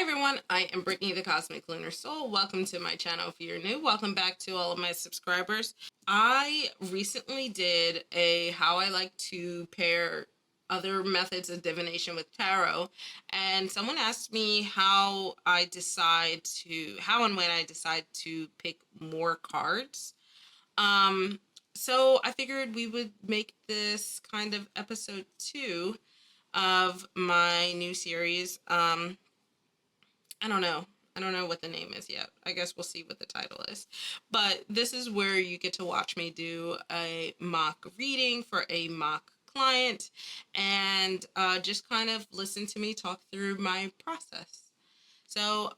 everyone, I am Brittany the Cosmic Lunar Soul. Welcome to my channel if you're new. Welcome back to all of my subscribers. I recently did a how I like to pair other methods of divination with tarot, and someone asked me how and when I decide to pick more cards. So I figured we would make this kind of episode 2 of my new series. I don't know. I don't know what the name is yet. I guess we'll see what the title is. But this is where you get to watch me do a mock reading for a mock client and just kind of listen to me talk through my process. So,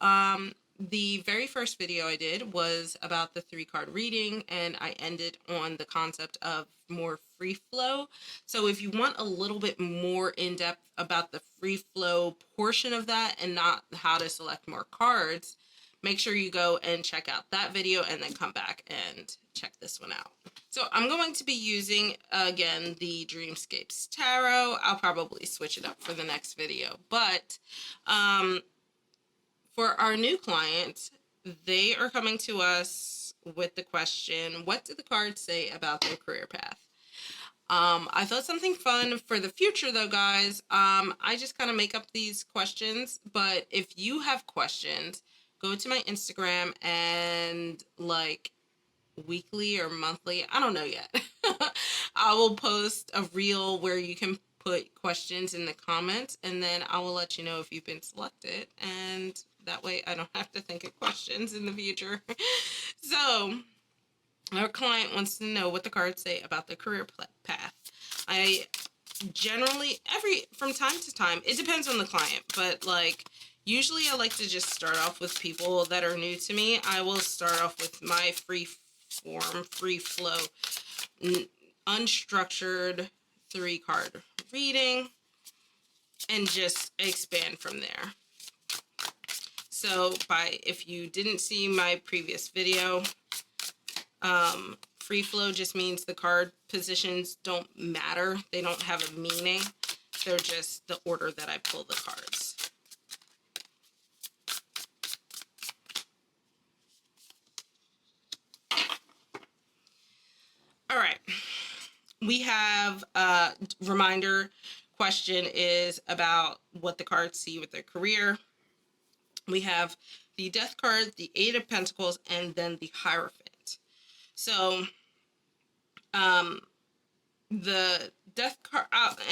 the very first video I did was about the 3-card reading, and I ended on the concept of more free flow. So if you want a little bit more in depth about the free flow portion of that and not how to select more cards, make sure you go and check out that video and then come back and check this one out. So I'm going to be using, again, the Dreamscapes Tarot. I'll probably switch it up for the next video, but for our new clients, they are coming to us with the question, what do the cards say about their career path? I thought something fun for the future though, guys. I just kind of make up these questions, but if you have questions, go to my Instagram and like weekly or monthly, I don't know yet. I will post a reel where you can put questions in the comments, and then I will let you know if you've been selected, and that way I don't have to think of questions in the future. So our client wants to know what the cards say about their career path. I generally, from time to time, it depends on the client, but like usually I like to just start off with people that are new to me. I will start off with my free flow, unstructured 3-card reading and just expand from there. So if you didn't see my previous video, free flow just means the card positions don't matter. They don't have a meaning. They're just the order that I pull the cards. All right. We have a reminder question is about what the cards see with their career. We have the Death card, the 8 of Pentacles, and then the Hierophant. So, the Death card,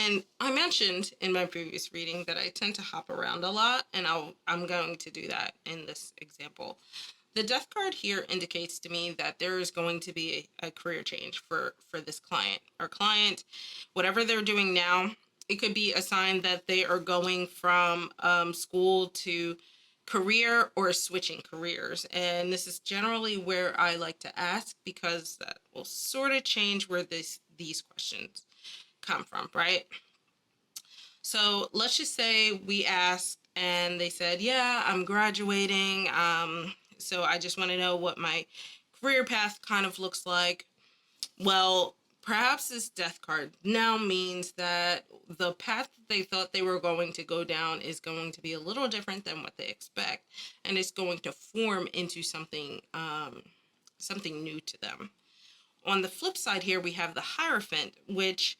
and I mentioned in my previous reading that I tend to hop around a lot, and I'm going to do that in this example. The Death card here indicates to me that there is going to be a career change for this client. Our client, whatever they're doing now, it could be a sign that they are going from school to career or switching careers. And this is generally where I like to ask, because that will sort of change where these questions come from, right? So let's just say we asked and they said, yeah, I'm graduating. So I just want to know what my career path kind of looks like. Well, perhaps this Death card now means that the path that they thought they were going to go down is going to be a little different than what they expect, and it's going to form into something new to them. On the flip side here, we have the Hierophant, which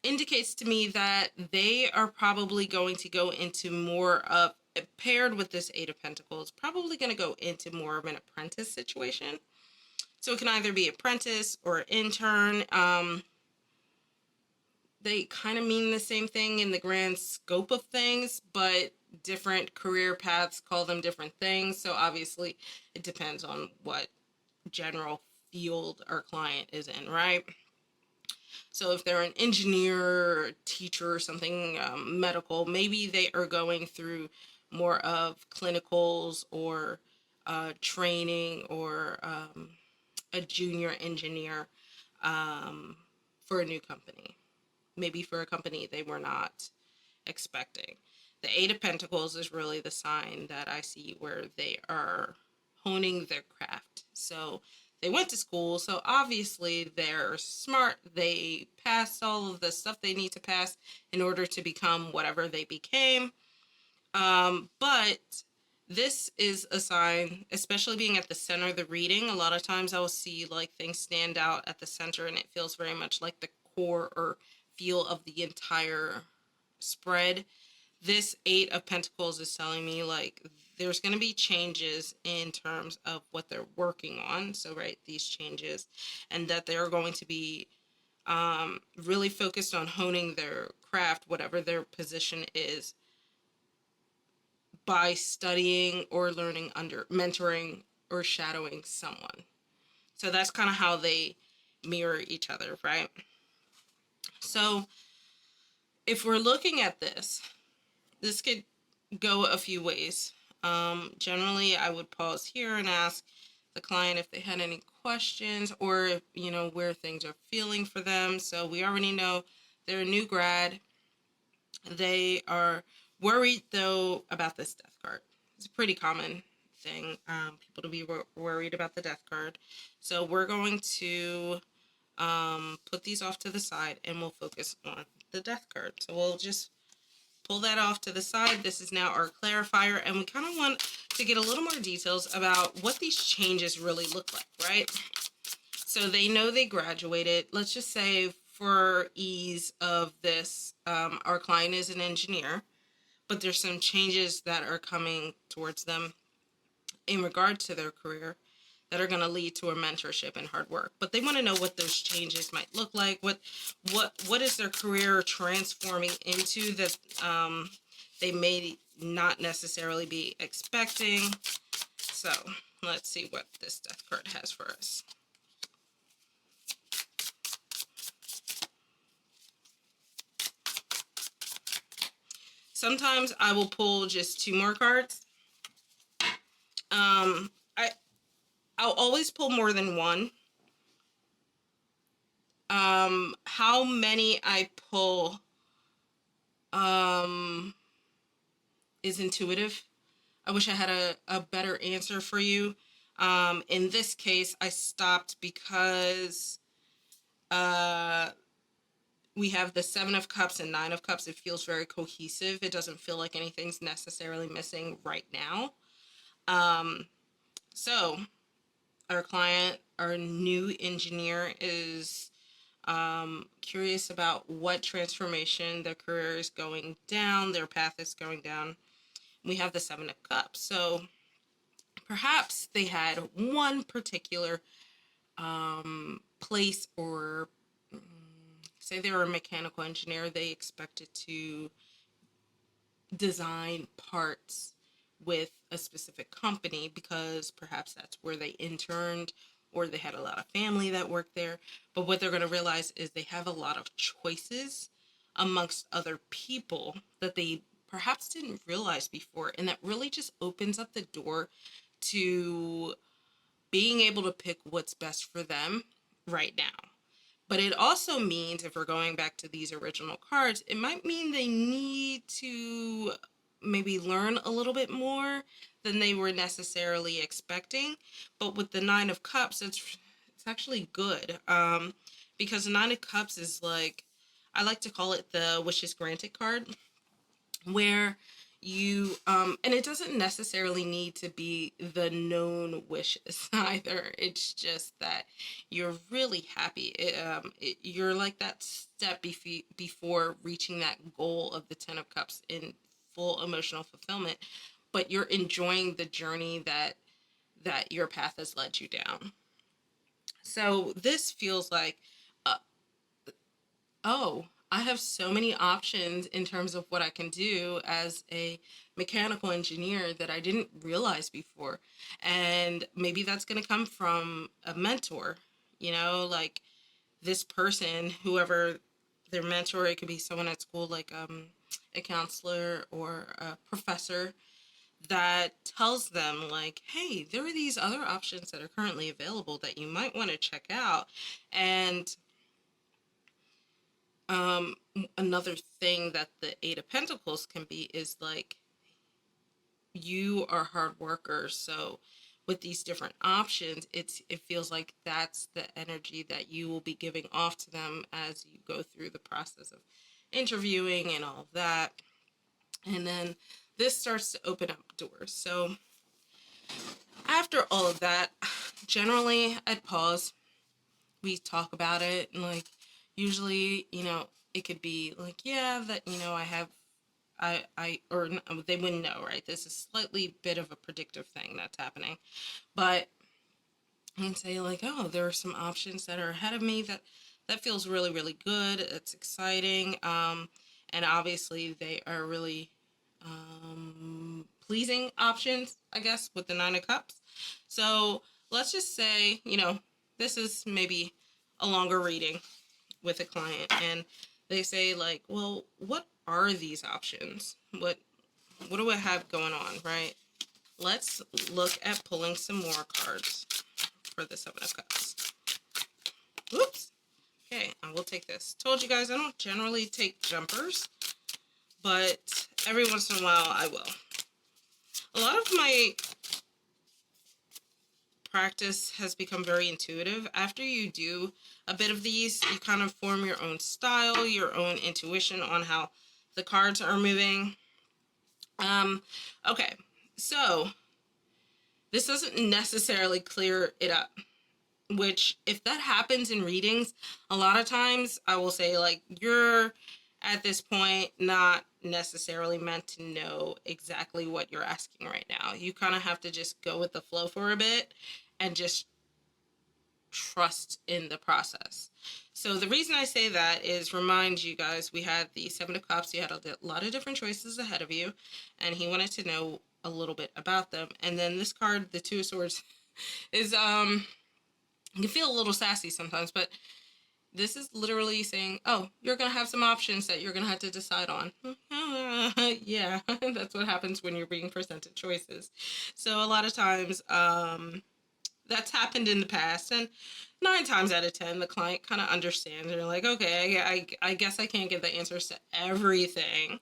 indicates to me that they are probably going to go into more of, paired with this 8 of Pentacles, probably going to go into more of an apprentice situation. So it can either be apprentice or intern. They kind of mean the same thing in the grand scope of things, but different career paths call them different things. So obviously it depends on what general field our client is in, right? So if they're an engineer, teacher, or something medical, maybe they are going through more of clinicals or training, or a junior engineer for a new company. Maybe for a company they were not expecting. The 8 of Pentacles is really the sign that I see where they are honing their craft. So they went to school, so obviously they're smart. They passed all of the stuff they need to pass in order to become whatever they became. But This is a sign, especially being at the center of the reading. A lot of times I will see like things stand out at the center and it feels very much like the core or feel of the entire spread. This Eight of Pentacles is telling me like there's going to be changes in terms of what they're working on. So, right, these changes, and that they're going to be really focused on honing their craft, whatever their position is, by studying or learning under mentoring or shadowing someone. So that's kind of how they mirror each other, right? So if we're looking at this could go a few ways. Generally, I would pause here and ask the client if they had any questions or, where things are feeling for them. So we already know they're a new grad. They are worried, though, about this death card. It's a pretty common thing, people to be worried about the death card. So we're going to put these off to the side and we'll focus on the death card. So we'll just pull that off to the side. This is now our clarifier, and we kind of want to get a little more details about what these changes really look like, right? So they know they graduated. Let's just say for ease of this, our client is an engineer, but there's some changes that are coming towards them in regard to their career that are going to lead to a mentorship and hard work. But they want to know what those changes might look like. What is their career transforming into that they may not necessarily be expecting. So let's see what this death card has for us. Sometimes I will pull just two more cards. I'll always pull more than one. How many I pull is intuitive. I wish I had a better answer for you. In this case, I stopped because we have the Seven of Cups and Nine of Cups. It feels very cohesive. It doesn't feel like anything's necessarily missing right now. So our client, our new engineer, is curious about what transformation their career is going down, their path is going down. We have the Seven of Cups. So perhaps they had one particular place, or say they were a mechanical engineer, they expected to design parts with a specific company because perhaps that's where they interned or they had a lot of family that worked there. But what they're going to realize is they have a lot of choices amongst other people that they perhaps didn't realize before. And that really just opens up the door to being able to pick what's best for them right now. But it also means, if we're going back to these original cards, it might mean they need to maybe learn a little bit more than they were necessarily expecting. But with the Nine of Cups, it's actually good, because the Nine of Cups is like, I like to call it the wishes granted card, where you and it doesn't necessarily need to be the known wishes either. It's just that you're really happy. You're like that step before reaching that goal of the Ten of Cups in full emotional fulfillment, but you're enjoying the journey that your path has led you down. So this feels like, uh, oh, I have so many options in terms of what I can do as a mechanical engineer that I didn't realize before. And maybe that's going to come from a mentor, like this person, whoever their mentor, it could be someone at school, like a counselor or a professor, that tells them like, hey, there are these other options that are currently available that you might want to check out. And another thing that the Eight of Pentacles can be is like, you are hard workers, so with these different options, it feels like that's the energy that you will be giving off to them as you go through the process of interviewing and all of that. And then this starts to open up doors. So after all of that, generally I'd pause. We talk about it, and like usually, it could be like, yeah, that I have or they wouldn't know, right? This is slightly bit of a predictive thing that's happening, but and say like, oh, there are some options that are ahead of me that feels really, really good. It's exciting, and obviously they are really pleasing options, I guess, with the Nine of Cups. So let's just say, this is maybe a longer reading with a client, and they say like, well, what are these options? What do I have going on, right? Let's look at pulling some more cards for the Seven of Cups. Oops. Okay, I will take this. Told you guys I don't generally take jumpers, but every once in a while I will. A lot of my practice has become very intuitive. After you do a bit of these, you kind of form your own style, your own intuition on how the cards are moving. Okay, so this doesn't necessarily clear it up, which if that happens in readings, a lot of times I will say like, you're at this point not necessarily meant to know exactly what you're asking right now. You kind of have to just go with the flow for a bit and just trust in the process. So the reason I say that is remind you guys, we had the Seven of Cups. You had a lot of different choices ahead of you, and he wanted to know a little bit about them. And then this card, the Two of Swords, is you can feel a little sassy sometimes, but this is literally saying, oh, you're going to have some options that you're going to have to decide on. Yeah, that's what happens when you're being presented choices. So a lot of times, that's happened in the past, and 9 times out of 10 the client kind of understands. They're like, okay, I guess I can't give the answers to everything,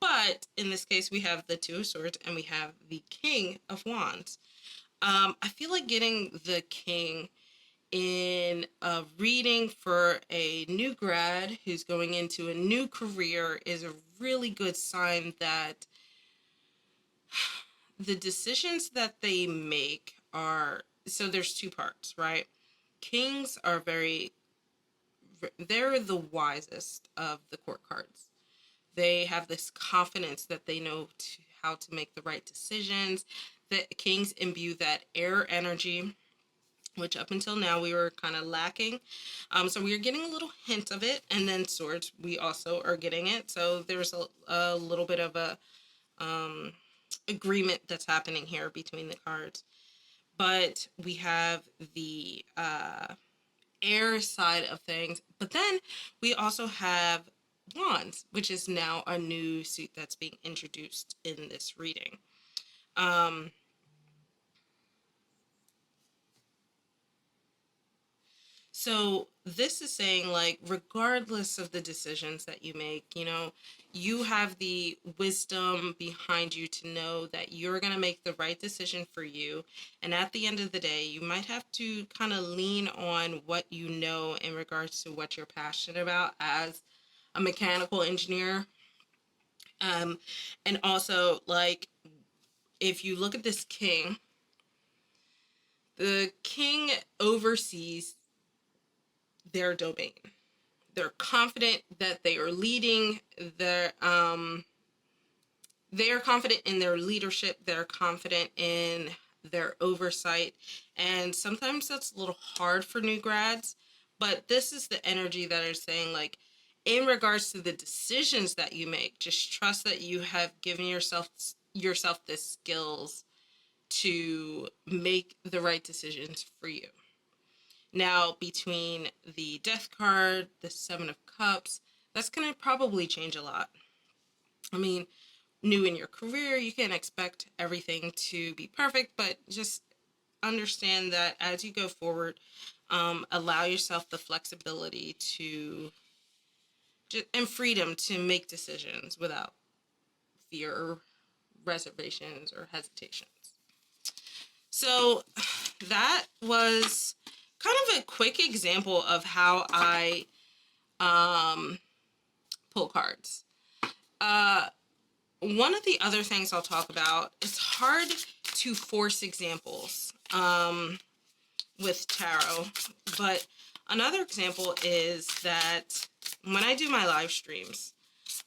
but in this case we have the Two of Swords and we have the King of Wands. I feel like getting the King in a reading for a new grad who's going into a new career is a really good sign that the decisions that they make are, so there's two parts, right? Kings are they're the wisest of the court cards. They have this confidence that they know how to make the right decisions. The kings imbue that air energy, which up until now we were kind of lacking. So we are getting a little hint of it. And then swords, we also are getting it. So there's a little bit of a agreement that's happening here between the cards. But we have the air side of things. But then we also have wands, which is now a new suit that's being introduced in this reading. So this is saying like, regardless of the decisions that you make, you have the wisdom behind you to know that you're going to make the right decision for you. And at the end of the day, you might have to kind of lean on what you know in regards to what you're passionate about as a mechanical engineer. And also, like, if you look at this king, the king oversees their domain. They're confident that they are leading their they are confident in their leadership. They're confident in their oversight. And sometimes that's a little hard for new grads, but this is the energy that is saying like, in regards to the decisions that you make, just trust that you have given yourself the skills to make the right decisions for you. Now, between the Death card, the Seven of Cups, that's going to probably change a lot. I mean, new in your career, you can't expect everything to be perfect, but just understand that as you go forward, allow yourself the flexibility and freedom to make decisions without fear or reservations or hesitations. So that was kind of a quick example of how I pull cards. one of the other things I'll talk about, it's hard to force examples with tarot, but another example is that when I do my live streams,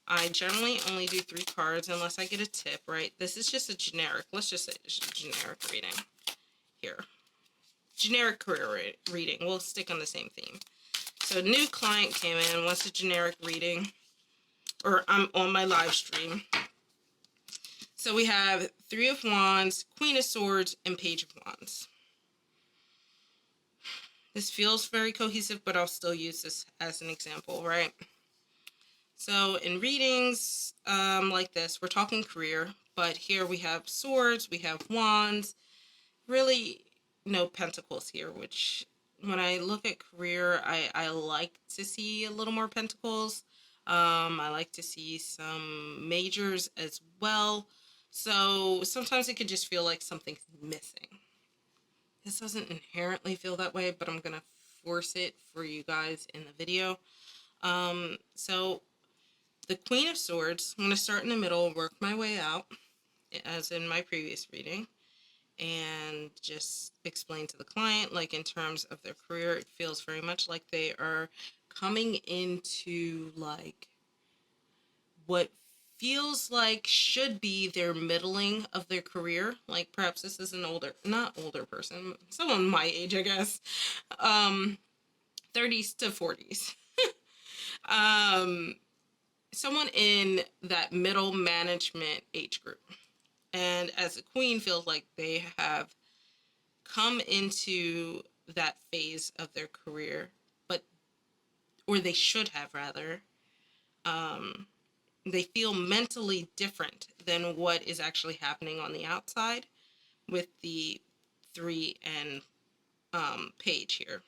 I generally only do 3 cards unless I get a tip, right? This is just a generic, let's just say it's a generic reading here. Generic career reading. We'll stick on the same theme. So a new client came in, wants a generic reading, or I'm on my live stream. So we have 3 of Wands, Queen of Swords, and Page of Wands. This feels very cohesive, but I'll still use this as an example, right? So in readings like this, we're talking career, but here we have swords, we have wands, really no pentacles here, which when I look at career, I like to see a little more pentacles. I like to see some majors as well. So sometimes it could just feel like something's missing. This doesn't inherently feel that way, but I'm going to force it for you guys in the video. So the Queen of Swords, I'm going to start in the middle, work my way out, as in my previous reading, and just explain to the client, like in terms of their career, it feels very much like they are coming into like what feels like should be their middling of their career. Like perhaps this is an not older person, someone my age, I guess, 30s to 40s. Someone in that middle management age group. And as a queen, feels like they have come into that phase of their career, or they should have rather. They feel mentally different than what is actually happening on the outside with the 3 and Page here.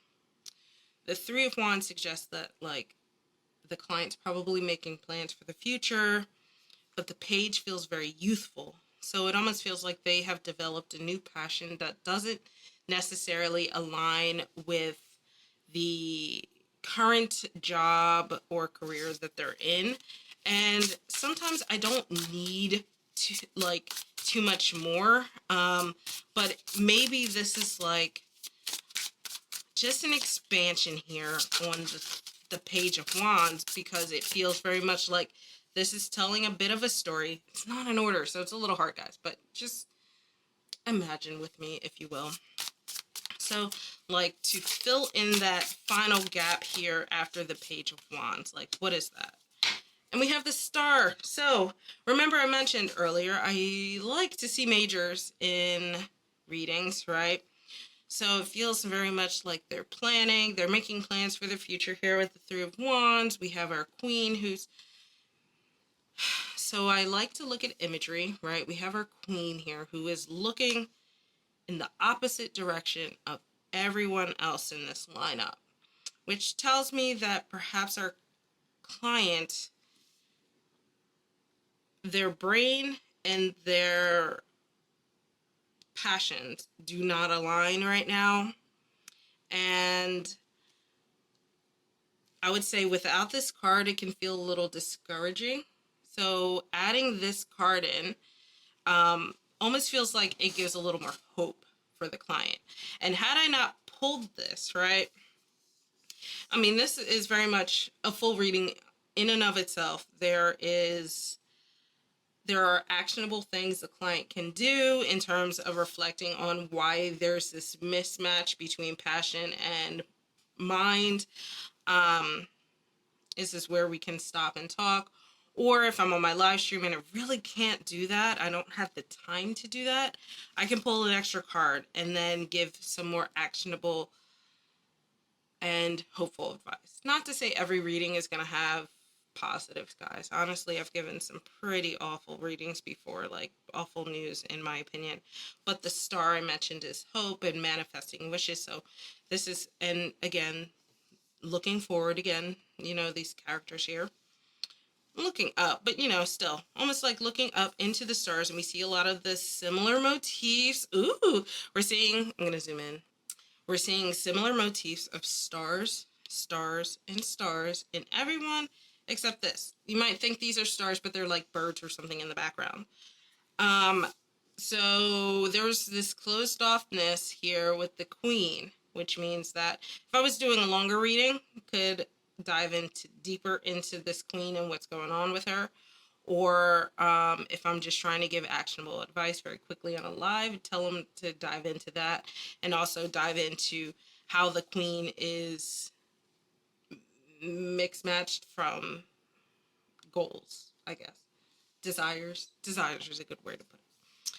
The 3 of Wands suggests that like the client's probably making plans for the future, but the Page feels very youthful. So it almost feels like they have developed a new passion that doesn't necessarily align with the current job or career that they're in. And sometimes I don't need to like too much more. But maybe this is like just an expansion here on the Page of Wands, because it feels very much like this is telling a bit of a story. It's not in order, so it's a little hard, guys, but just imagine with me, if you will. So, like, to fill in that final gap here after the Page of Wands, like, what is that? And we have the Star. So, remember I mentioned earlier, I like to see majors in readings, right? So it feels very much like they're planning, they're making plans for the future here with the 3 of Wands. We have our Queen who's... So I like to look at imagery, right? We have our Queen here who is looking in the opposite direction of everyone else in this lineup, which tells me that perhaps our client, their brain and their passions do not align right now. And I would say without this card, it can feel a little discouraging. So adding this card in almost feels like it gives a little more hope for the client. And had I not pulled this, right? I mean, this is very much a full reading in and of itself. There are actionable things the client can do in terms of reflecting on why there's this mismatch between passion and mind. This is where we can stop and talk. Or if I'm on my live stream and I really can't do that, I don't have the time to do that, I can pull an extra card and then give some more actionable and hopeful advice. Not to say every reading is going to have positives, guys. Honestly, I've given some pretty awful readings before, like awful news in my opinion. But the Star I mentioned is hope and manifesting wishes. So this is, and again, looking forward again, you know, these characters here. Looking up, but you know, still almost like looking up into the stars, and we see a lot of the similar motifs. Ooh, we're seeing, I'm going to zoom in. We're seeing similar motifs of stars, stars, and stars in everyone except this. You might think these are stars, but they're like birds or something in the background. Um, so there's this closed offness here with the queen, which means that if I was doing a longer reading, could dive into deeper into this queen and what's going on with her. Or if I'm just trying to give actionable advice very quickly on a live, tell them to dive into that, and also dive into how the queen is mixed matched from goals, I guess. Desires is a good way to put it.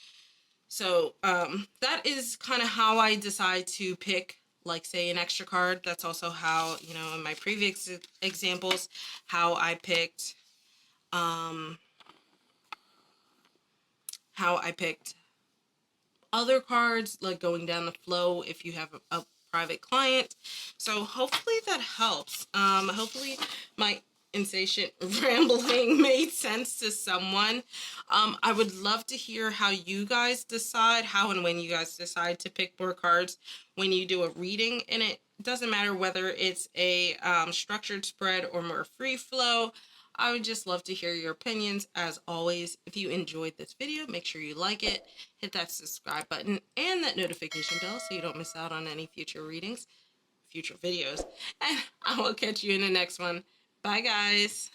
So that is kind of how I decide to pick, like, say, an extra card. That's also how, in my previous examples, how I picked um, other cards, like going down the flow if you have a private client. So hopefully that helps. Hopefully my insatiate rambling made sense to someone. I would love to hear how you guys decide, how and when you guys decide to pick more cards when you do a reading. And it doesn't matter whether it's a structured spread or more free flow. I would just love to hear your opinions. As always, if you enjoyed this video, make sure you like it, hit that subscribe button and that notification bell so you don't miss out on any future readings, future videos. And I will catch you in the next one. Bye, guys.